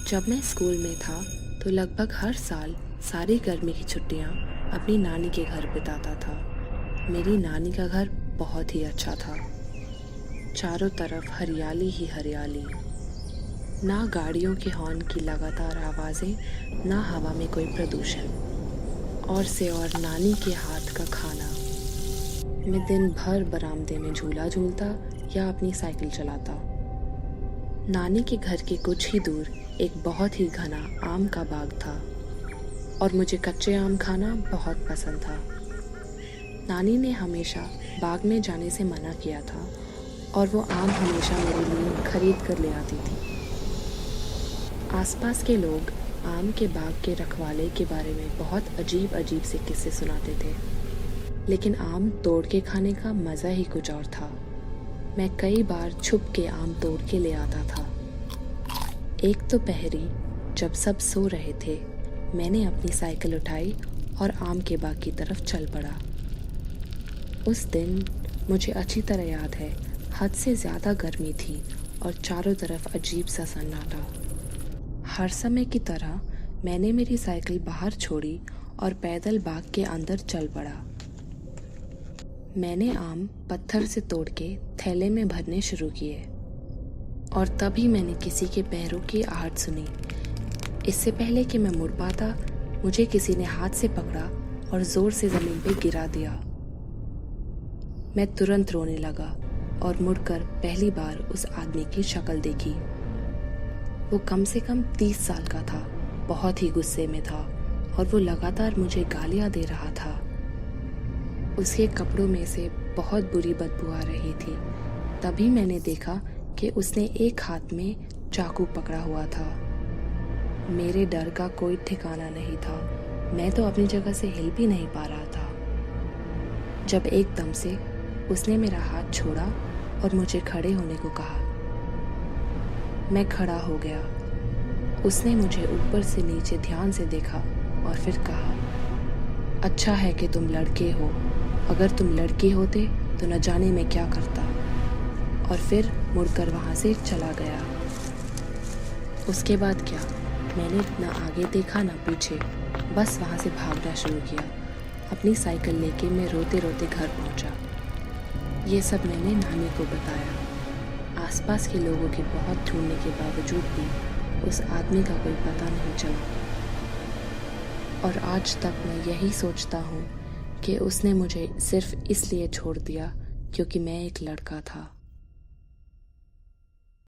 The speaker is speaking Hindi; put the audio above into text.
जब मैं स्कूल में था तो लगभग हर साल सारी गर्मी की छुट्टियां अपनी नानी के घर बिताता था। मेरी नानी का घर बहुत ही अच्छा था। चारों तरफ हरियाली ही हरियाली, ना गाड़ियों के हॉर्न की लगातार आवाज़ें, ना हवा में कोई प्रदूषण, और से और नानी के हाथ का खाना। मैं दिन भर बरामदे में झूला झूलता या अपनी साइकिल चलाता। नानी के घर के कुछ ही दूर एक बहुत ही घना आम का बाग था और मुझे कच्चे आम खाना बहुत पसंद था। नानी ने हमेशा बाग में जाने से मना किया था और वो आम हमेशा मेरे लिए खरीद कर ले आती थी। आसपास के लोग आम के बाग के रखवाले के बारे में बहुत अजीब अजीब से किस्से सुनाते थे, लेकिन आम तोड़ के खाने का मज़ा ही कुछ और था। मैं कई बार छुप के आम तोड़ के ले आता था। एक दोपहरी जब सब सो रहे थे, मैंने अपनी साइकिल उठाई और आम के बाग की तरफ चल पड़ा। उस दिन मुझे अच्छी तरह याद है, हद से ज़्यादा गर्मी थी और चारों तरफ अजीब सा सन्नाटा। हर समय की तरह मैंने मेरी साइकिल बाहर छोड़ी और पैदल बाग के अंदर चल पड़ा। मैंने आम पत्थर से तोड़ के थैले में भरने शुरू किए और तभी मैंने किसी के पैरों की आहट सुनी। इससे पहले कि मैं मुड़ पाता, मुझे किसी ने हाथ से पकड़ा और जोर से जमीन पे गिरा दिया। मैं तुरंत रोने लगा और मुड़कर पहली बार उस आदमी की शक्ल देखी। वो कम से कम 30 साल का था, बहुत ही गुस्से में था और वो लगातार मुझे गालियां दे रहा था। उसके कपड़ों में से बहुत बुरी बदबू आ रही थी। तभी मैंने देखा कि उसने एक हाथ में चाकू पकड़ा हुआ था। मेरे डर का कोई ठिकाना नहीं था। मैं तो अपनी जगह से हिल भी नहीं पा रहा था, जब एकदम से उसने मेरा हाथ छोड़ा और मुझे खड़े होने को कहा। मैं खड़ा हो गया। उसने मुझे ऊपर से नीचे ध्यान से देखा और फिर कहा, अच्छा है कि तुम लड़के हो, अगर तुम लड़के होते तो न जाने मैं क्या करता। और फिर मुड़कर वहाँ से चला गया। उसके बाद क्या, मैंने न आगे देखा न पीछे, बस वहाँ से भागना शुरू किया। अपनी साइकिल लेके मैं रोते रोते घर पहुँचा। ये सब मैंने नानी को बताया। आसपास के लोगों के बहुत ढूंढने के बावजूद भी उस आदमी का कोई पता नहीं चला। और आज तक मैं यही सोचता हूँ कि उसने मुझे सिर्फ इसलिए छोड़ दिया क्योंकि मैं एक लड़का था।